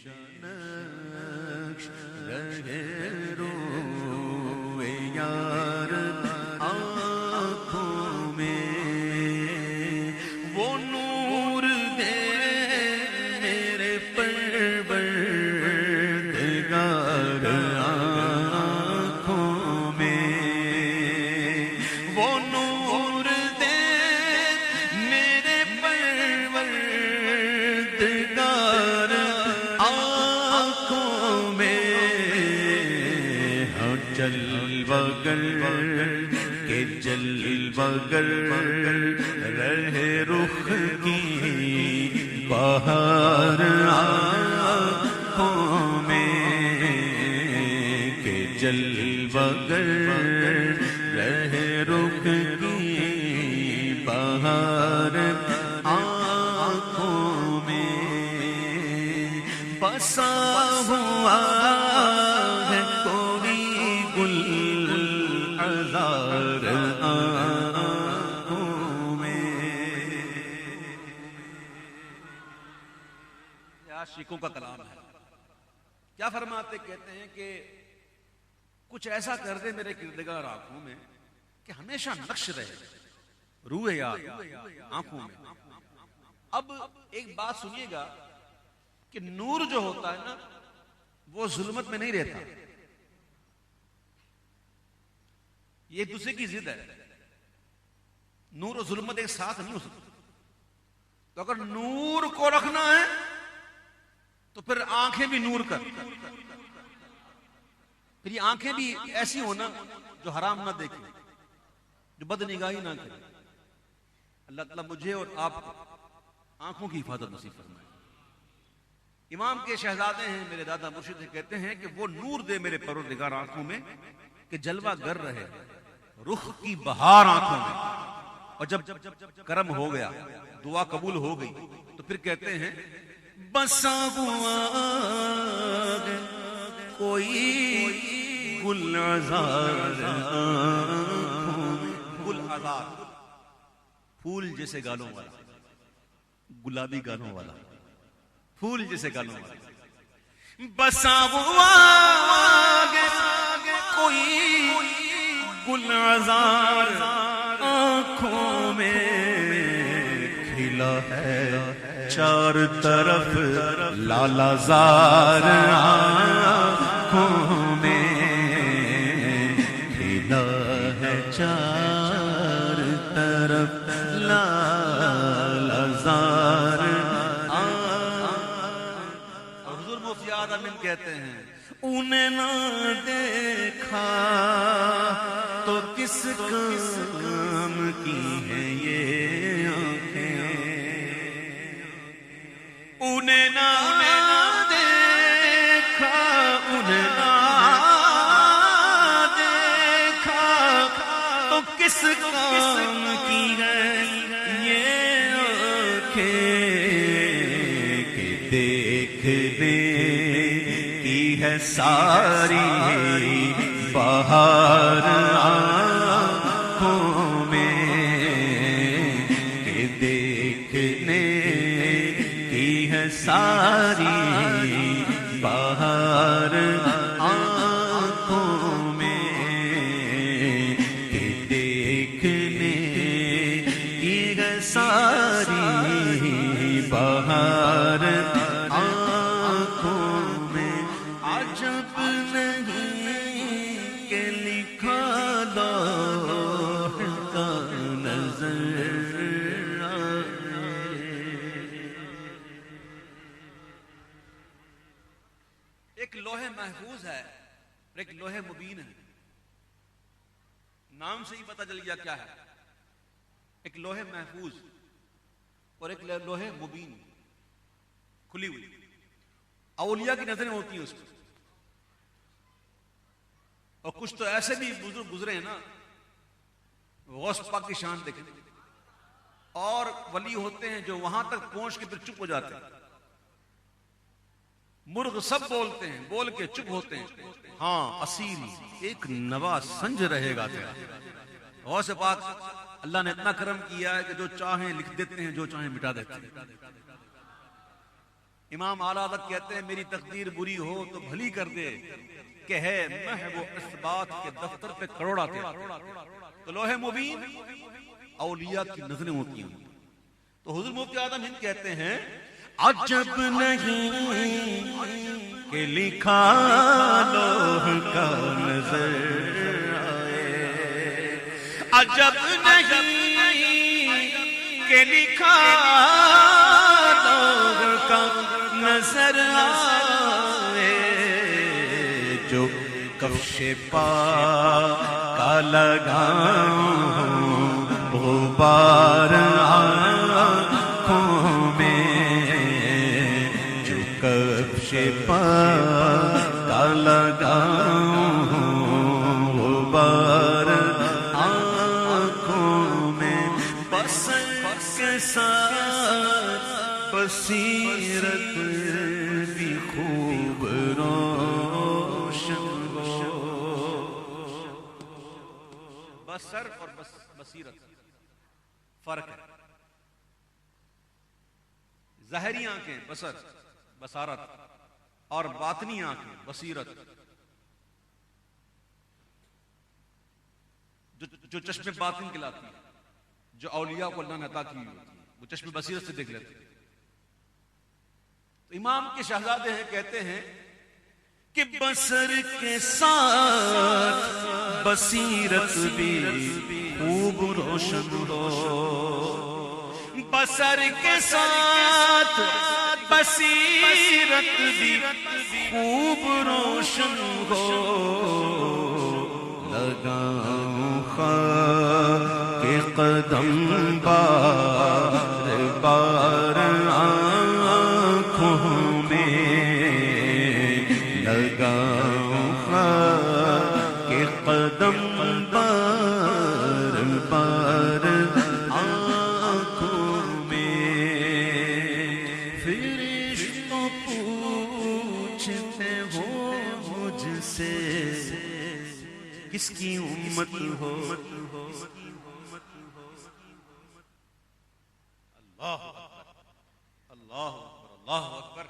نقش رہے روئے یار آنکھوں میں، وہ نور دے میرے پروردگار آنکھوں میں، وہ نور دے میرے پروردگار آنکھوں میں، ہاں جلوہ گر کہ جلوہ گر رہے رخ کی بہار آنکھوں میں، کہ جلوہ گر رہے رخ کی بہار آنکھوں میں، بسا ہوا ہے کوئی گل عذار آنکھوں میں۔ یہ عاشقوں کا کلام ہے، کیا فرماتے کہتے ہیں کہ کچھ ایسا کر دے میرے کردگار آنکھوں میں کہ ہمیشہ نقش رہے روئے یار آنکھوں میں۔ اب ایک بات سنیے گا کہ نور جو ہوتا ہے نا وہ ظلمت میں نہیں رہتا، یہ ایک دوسرے کی ضد ہے، نور اور ظلمت ایک ساتھ نہیں ہو سکتی۔ تو اگر نور کو رکھنا ہے تو پھر آنکھیں بھی نور کر، پھر یہ آنکھیں بھی ایسی ہونا جو حرام نہ دیکھیں، جو بد نگاہی نہ کریں۔ اللہ تعالیٰ مجھے اور آپ کو آنکھوں کی حفاظت نصیب فرمائے۔ امام کے شہزادے ہیں میرے دادا مرشد کہتے ہیں کہ وہ نور دے میرے پروردگار آنکھوں میں کہ جلوہ گر رہے رخ کی بہار آنکھوں میں۔ اور جب کرم ہو گیا، دعا قبول ہو گئی، تو پھر کہتے ہیں بسا ہوا کوئی گل عذار آنکھوں میں، گل عذار پھول جیسے گالوں والا، گلابی گالوں والا، پھول جیسے گالوں والا، بسا ہوا کوئی گل عذار آنکھوں میں، کھلا ہے چار طرف لالا زار آنکھوں میں، کھلا ہے چار طرف لالا زار۔ اور حضور مفتی اعظم امین کہتے ہیں انہیں نہ دیکھا تو کس کام کی ہے یہ آنکھیں، انہیں نہ دیکھا، انہیں نہ دیکھا تو کس کام کی ہے یہ آنکھیں، کہ دیکھنے کی ہے ساری بہار آنکھوں میں، کہ دیکھنے کی ہے ساری بہار آنکھوں میں، کہ دیکھنے کی ہے ساری بہار آنکھوں میں۔ عجب نہیں کہ لکھا لوح کا نظر آئے۔ ایک لوح محفوظ ہے اور ایک لوح مبین ہے، نام سے ہی پتہ چل گیا کیا ہے، ایک لوح محفوظ اور ایک لوح مبین، کھلی ہوئی، اولیاء کی نظریں ہوتی ہیں اس پر۔ اور کچھ تو ایسے بھی بزرگ گزرے ہیں نا، غوث پاک کی شان دیکھیں، اور ولی ہوتے ہیں جو وہاں تک پہنچ کے پھر چپ ہو جاتے ہیں، مرغ سب بولتے ہیں، بول کے چپ ہوتے ہیں، ہاں اصیل ایک نوا سنج رہے گا تیرا۔ غوث پاک اللہ نے اتنا کرم کیا ہے کہ جو چاہیں لکھ دیتے ہیں، جو چاہیں مٹا دیتے ہیں۔ امام اعلیٰ حضرت کہتے ہیں میری تقدیر بری ہو تو بھلی کر دے کہ ہے محو اثبات کے دفتر پہ کروڑ آتے ہیں. تو لوح مبین اولیاء کی نظریں ہوتی ہیں. تو حضور مفتی اعظم ہند کہتے ہیں عجب نہیں کہ لکھا لوح کا نظر آئے، عجب نہیں کہ لکھا لوح کا نظر آئے، جو کفش پا کا لگاؤں غبار آنکھوں میں، جو کفش پا کا لگاؤں غبار آنکھوں میں، بصر کے ساتھ بصیرت بھی خوب روشن ہو. بصر اور بصیرت فرق ہے. ظاہری آنکھیں بصر بصارت اور باطنی آنکھیں بصیرت. جو چشم باطن کہلاتی ہے، جو اولیاء کو اللہ نے عطا کی ہوتی ہے، وہ چشم بصیرت سے دیکھ لیتے ہیں. تو امام کے شہزادے ہیں کہتے ہیں کہ بصر کے ساتھ بصیرت بھی خوب روشن ہو، بصر کے ساتھ بصیرت بھی خوب روشن ہو، لگاؤں خاک کے قدم بار بار آنکھوں میں، لگاؤں خاک کے قدم بار بار آنکھوں میں، فرشتوں پوچھتے ہو مجھ سے کس کی امت ہو. اللہ اللہ اللہ اکبر.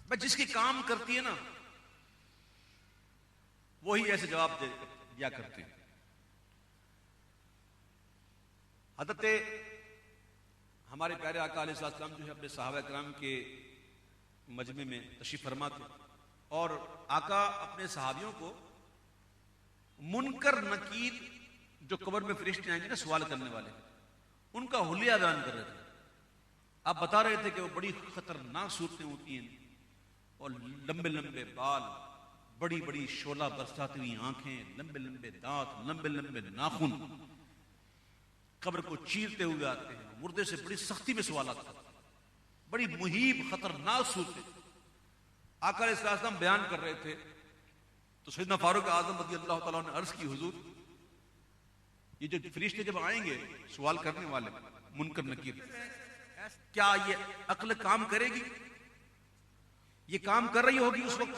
بس جس کی کام کرتی ہے نا وہی ایسے جواب دیا کرتے ہیں. حضرت ہمارے پیارے آقا علیہ السلام جو ہے اپنے صحابہ کرام کے مجمع میں تشریف فرما تھے، اور آقا اپنے صحابیوں کو منکر نکیر جو قبر میں فرشتے آئیں گے نا سوال کرنے والے، ان کا حلیہ بیان کر رہے تھے. آپ بتا رہے تھے کہ وہ بڑی خطرناک صورتیں ہوتی ہیں، اور لمبے لمبے بال، بڑی بڑی شعلہ برساتی ہوئی آنکھیں، لمبے لمبے دانت، لمبے لمبے ناخن، قبر کو چیرتے ہوئے آتے ہیں. مردے سے بڑی سختی میں سوالات کرتے ہیں، بڑی مہیب خطرناک صورتیں آقا علیہ السلام بیان کر رہے تھے. تو سیدنا فاروق اعظم رضی اللہ تعالیٰ نے عرض کی حضور یہ جو فرشتے جب آئیں گے سوال کرنے والے منکر نکیر، کیا یہ عقل کام کرے گی؟ یہ کام کر رہی ہوگی اس وقت؟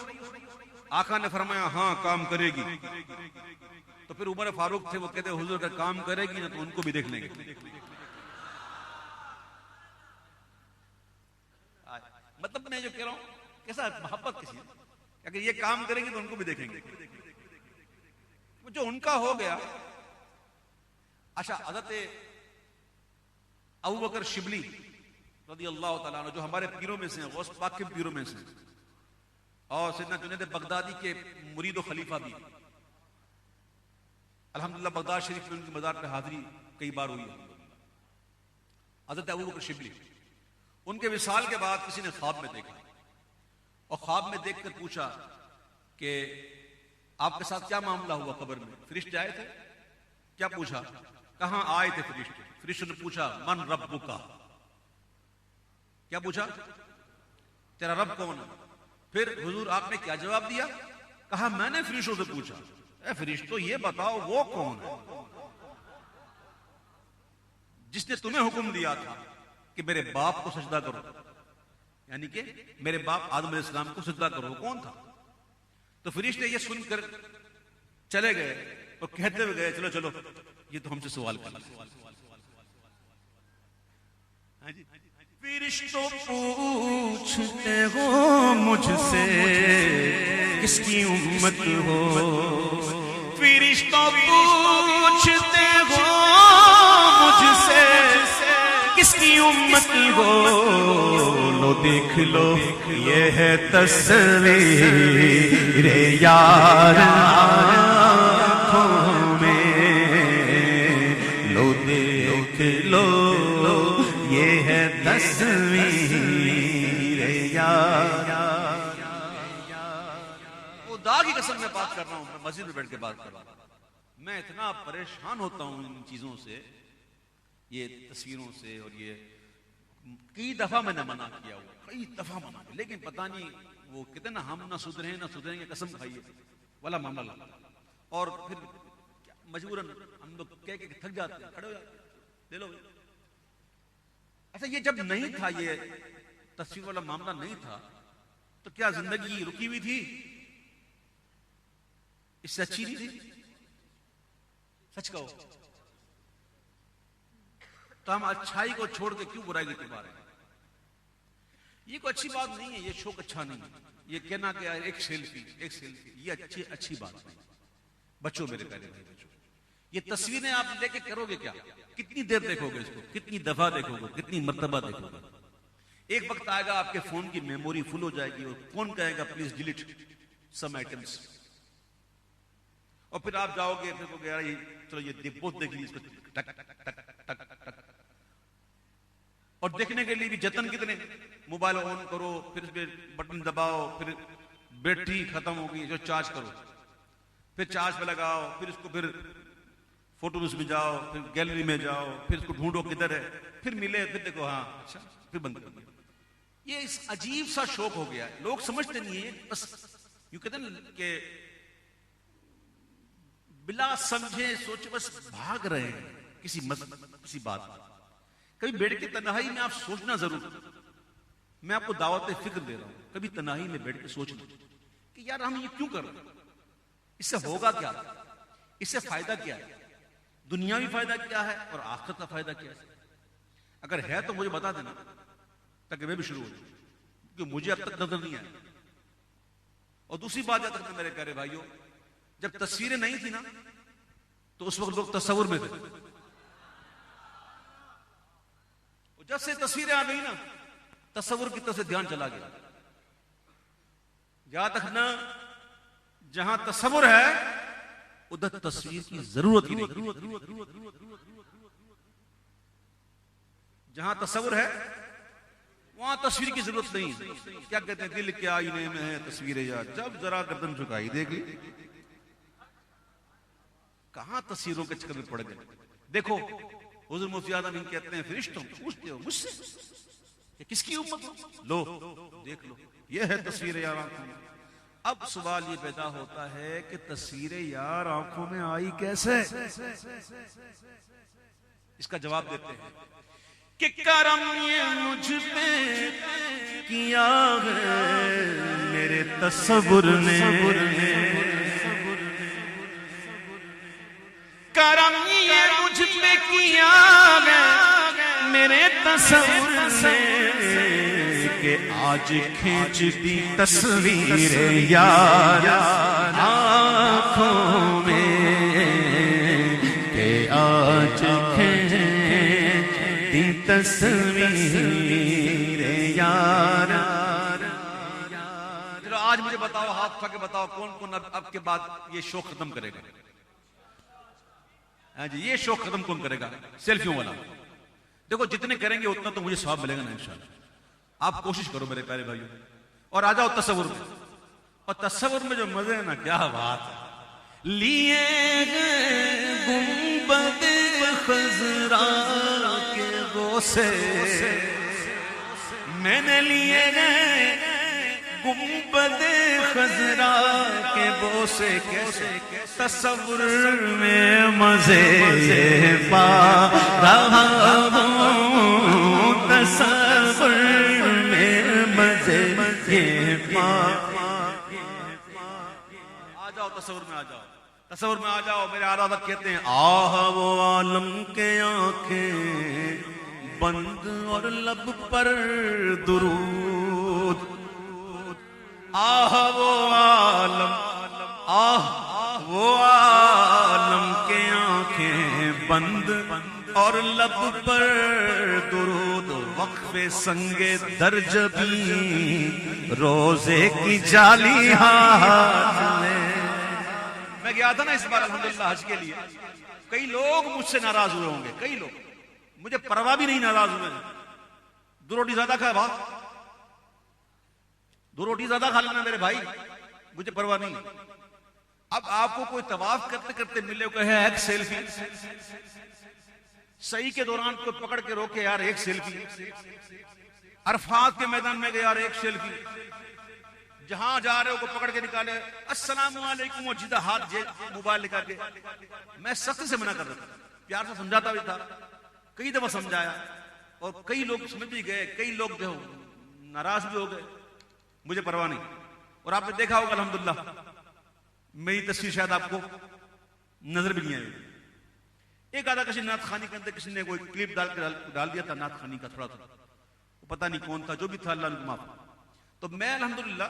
آقا نے فرمایا ہاں کام کرے گی. تو پھر عمر فاروق تھے، وہ کہتے حضور اگر کام کرے گی نا تو ان کو بھی دیکھ لیں گے. مطلب میں جو کہہ رہا ہوں کیسا محبت کسی، اگر یہ کام کریں گے تو ان کو بھی دیکھیں گے. جو ان کا ہو گیا. اچھا، حضرت ابوبکر شبلی رضی اللہ تعالیٰ عنہ جو ہمارے پیروں میں سے ہیں، غوث پاک کے پیروں میں سے ہیں، اور سیدنا جنید بغدادی کے مرید و خلیفہ بھی. الحمدللہ بغداد شریف میں ان کی مزار پہ حاضری کئی بار ہوئی ہے. حضرت ابوبکر شبلی، ان کے وصال کے بعد کسی نے خواب میں دیکھا، اور خواب میں دیکھ کر پوچھا کہ آپ کے ساتھ کیا معاملہ ہوا قبر میں؟ فرشتے آئے تھے؟ کیا پوچھا؟ کہاں آئے تھے فرشتے؟ فرشتے نے پوچھا من ربک، کیا پوچھا؟ تیرا رب کون ہے؟ پھر حضور آپ نے کیا جواب دیا؟ کہا میں نے فرشتوں سے پوچھا اے فرشتوں یہ بتاؤ وہ کون ہے جس نے تمہیں حکم دیا تھا کہ میرے باپ کو سجدہ کرو، یعنی کہ میرے باپ آدم علیہ السلام کو سجدہ کرو، کون تھا؟ تو فرشتے یہ سن کر چلے گئے اور کہتے ہوئے گئے چلو چلو یہ تو ہم سے سوال کر فرشتوں پوچھتے ہو مجھ سے کس کی امت ہو، فرشتوں پوچھتے ہو مجھ سے کس کی امت ہو، لو دیکھ لو یہ ہے تصویر یار آنکھوں میں، لو دیکھ لو یہ ہے تصویر یار۔ وہ خدا کی قسم میں بات کر رہا ہوں، میں مسجد میں بیٹھ کے بات کر رہا ہوں، میں اتنا پریشان ہوتا ہوں ان چیزوں سے، یہ تصویروں سے، اور یہ کئی دفعہ میں نے منع کیا ہوا، کئی دفعہ منع کیا، لیکن پتہ نہیں وہ کہتے نا ہم نہ سدھریں گے قسم کھائیے والا معاملہ لگتا، اور پھر مجبوراً ہم لوگ کہہ کے تھک جاتے ہیں، کھڑے ہو جاتے لے لو۔ اچھا یہ جب نہیں تھا، یہ تصویر والا معاملہ نہیں تھا، تو کیا زندگی رکی ہوئی تھی؟ اس سے اچھی نہیں تھی؟ سچ کہو تو ہم اچھائی کو چھوڑ کے کیوں برائی کی طرف آ رہے ہیں؟ یہ کوئی اچھی بات نہیں ہے، یہ شوق اچھا نہیں ہے، یہ کہنا کہ ایک سیلفی یہ اچھی بات نہیں۔ بچوں میرے پیارے بھائی بچوں، یہ تصویریں آپ لے کے کرو گے کیا؟ کتنی دیر دیکھو گے اس کو؟ کتنی دفعہ دیکھو گے؟ کتنی مرتبہ دیکھو گے؟ ایک وقت آئے گا آپ کے فون کی میموری فل ہو جائے گی اور فون کہے گا پلیز ڈیلیٹ سم آئٹمس، اور پھر آپ جاؤ گے پھر کہو گے یار چلو یہ بہت دیکھ لی، اس کو ٹک ٹک ٹک ٹک ٹک، اور دیکھنے کے لیے بھی جتن کتنے، موبائل آن کرو، پھر اس پہ بٹن دباؤ، پھر بیٹری ختم ہوگی جو چارج کرو، پھر چارج پہ لگاؤ، پھر اس کو پھر فوٹوز میں جاؤ، پھر گیلری میں جاؤ، پھر اس کو ڈھونڈو کدھر ہے، پھر ملے، پھر دیکھو ہاں اچھا، پھر بند کر دیا۔ یہ اس عجیب سا شوق ہو گیا ہے، لوگ سمجھتے نہیں ہیں، بس یوں کہتے ہیں کہ بلا سمجھے سوچے بس بھاگ رہے ہیں کسی بات۔ کبھی بیٹھ کے تنہائی میں آپ سوچنا ضرور، میں آپ کو دعوت فکر دے رہا ہوں، کبھی تنہائی میں بیٹھ کے سوچنا کہ یار ہم یہ کیوں کر رہے ہیں، اس سے ہوگا کیا، اس سے فائدہ کیا ہے، دنیاوی فائدہ کیا ہے اور آخرت کا فائدہ کیا ہے؟ اگر ہے تو مجھے بتا دینا تاکہ میں بھی شروع ہو جاؤں، کیونکہ مجھے اب تک نظر نہیں آیا۔ اور دوسری بات یاد رکھنا میرے پیارے بھائیوں، جب تصویریں نہیں تھی نا تو اس وقت لوگ تصور میں تھے، جب سے تصویریں آ گئی نا تصور کی طرف سے دھیان چلا گیا۔ یاد رکھنا جہاں تصور ہے ادھر تصویر کی ضرورت ہی نہیں، جہاں تصور ہے وہاں تصویر کی ضرورت نہیں۔ کیا کہتے ہیں، دل کے آئینے میں ہے تصویر یار، جب ذرا گردن جھکائی دیکھ لی، کہاں تصویروں کے چکر میں پڑ گئے۔ دیکھو حضور مفتی اعظم ان کہتے ہیں فرشتوں پوچھتے ہو مجھ سے کہ کس کی امت ہو، لو دیکھ لو یہ ہے تصویر یار آنکھوں میں۔ اب سوال یہ پیدا ہوتا ہے کہ تصویر یار آنکھوں میں آئی کیسے؟ اس کا جواب دیتے ہیں کہ کرم یہ مجھ پہ کیا ہے میرے تصور نے، کرم یہ مجھ پہ کیا ہے میرے تصور نے، کہ آج کھینچ دی تصویر یار آنکھوں میں، کہ آج کھینچ دی تصویر یار۔ چلو آج مجھے بتاؤ، ہاتھ اٹھا کے بتاؤ کون کون اب کے بعد یہ شوق ختم کرے گا؟ ہاں جی، یہ شوق ختم کون کرے گا؟ سیلفیوں والا۔ دیکھو جتنے کریں گے اتنا تو مجھے ثواب ملے گا نا انشاءاللہ۔ آپ کوشش کرو میرے پیارے بھائیوں، اور آ جاؤ تصور میں، اور تصور میں جو مزے ہیں نا کیا بات ہے۔ لیے گنبد خضرا کے بوسے، میں نے لیے گنبد خضرا کے بوسے، کیسے تصور میں مزے پا رہا ہوں، تصور میں مزے پا۔ آ جاؤ تصور میں، آ جاؤ تصور میں، آ جاؤ۔ میرے آرا وقت کہتے ہیں آہ وہ عالم کے آنکھیں بند اور لب پر درود. آہ وہ عالم، آہ وہ عالم کے آنکھیں بند اور لب پر درود. وقف سنگ درجبی روزے کی جالی ہاتھ میں. میں گیا تھا نا اس بار الحمدللہ حج کے لیے. کئی لوگ مجھ سے ناراض ہوئے ہوں گے، کئی لوگ مجھے پرواہ بھی نہیں، ناراض ہوئے. 2 روٹی زیادہ کھا بھائی، 2 روٹی زیادہ کھا لینا میرے بھائی، مجھے پرواہ نہیں. اب آپ کو کوئی طواف کرتے کرتے ملے کہ ہے ایک سیلفی، صحیح کے دوران کوئی پکڑ کے روکے یار ایک سیلفی، عرفات کے میدان میں گئے یار ایک سیلفی، جہاں جا رہے ہو کو پکڑ کے نکالے السلام علیکم اور جدہ ہاتھ موبائل نکال کے. میں سخت سے منع کر رہا تھا، پیار سے سمجھاتا بھی تھا، کئی دفعہ سمجھایا اور کئی لوگ سمجھ بھی گئے، کئی لوگ جو ناراض بھی ہو گئے. مجھے پرواہ نہیں. اور آپ نے دیکھا ہوگا الحمدللہ میری تصویر شاید آپ کو نظر بھی نہیں آئی. ایک آدھا کسی نعت خوانی کے اندر کسی نے کوئی کلپ ڈال دیا تھا نعت خوانی کا، تھوڑا تھا، پتہ نہیں کون تھا، جو بھی تھا اللہ نے معاف. تو میں الحمدللہ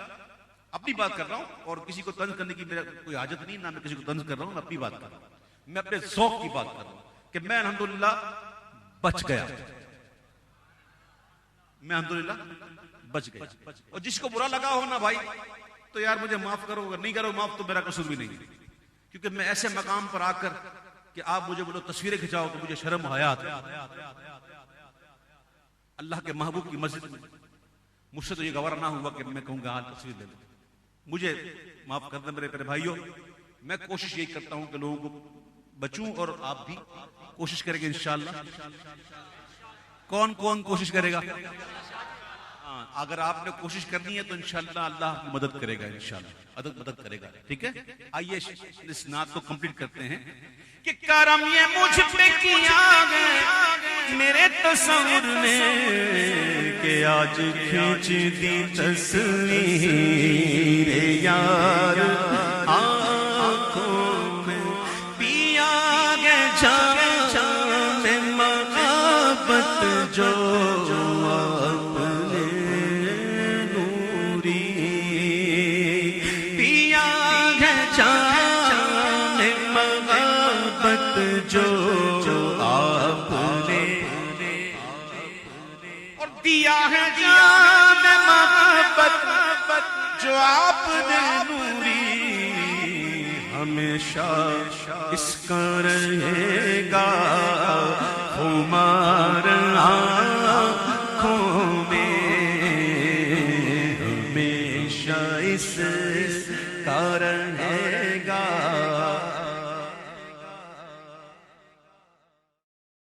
اپنی بات کر رہا ہوں اور کسی کو طنز کرنے کی میرا کوئی حاجت نہیں، نہ میں کسی کو طنز کر رہا ہوں، میں اپنی بات کر رہا ہوں، میں اپنے ذوق کی بات کر رہا ہوں کہ میں الحمدللہ بچ گیا، میں الحمدللہ بچ گیا. اور جس کو برا لگا ہو نا بھائی تو یار مجھے معاف کرو، اگر نہیں کرو معاف تو میرا قصور بھی نہیں. کیونکہ میں ایسے مقام پر آ کر کہ آپ مجھے بولو تصویریں کھچاؤ تو مجھے شرم و حیا آتی ہے. اللہ کے محبوب کی مسجد میں مجھ سے تو یہ گوارا نہ ہوا کہ میں کہوں گا ہاں تصویر لے لو. مجھے معاف کر دیں میرے بھائیوں. میں کوشش یہی کرتا ہوں کہ لوگوں کو بچوں اور آپ بھی کوشش کریں گے انشاءاللہ. کون کون کوشش کرے گا؟ اگر آپ نے کوشش کرنی ہے تو انشاءاللہ اللہ آپ کی مدد کرے گا، انشاءاللہ مدد کرے گا. ٹھیک ہے، آئیے اس نعت کو کمپلیٹ کرتے ہیں. کہ کرم یہ مجھ پہ کیا ہے میرے تصور نے کہ آج کھینچ دی تصویر یار آنکھوں میں پیا گے جام محبت جو اپنے نوری پیا گے جام محبت جو آپ نے اور دیا ہے جام محبت جو آپ نے نوری ہمیشہ اس کا رہے گا خمار آنکھوں میں ہمیشہ اس کا رہے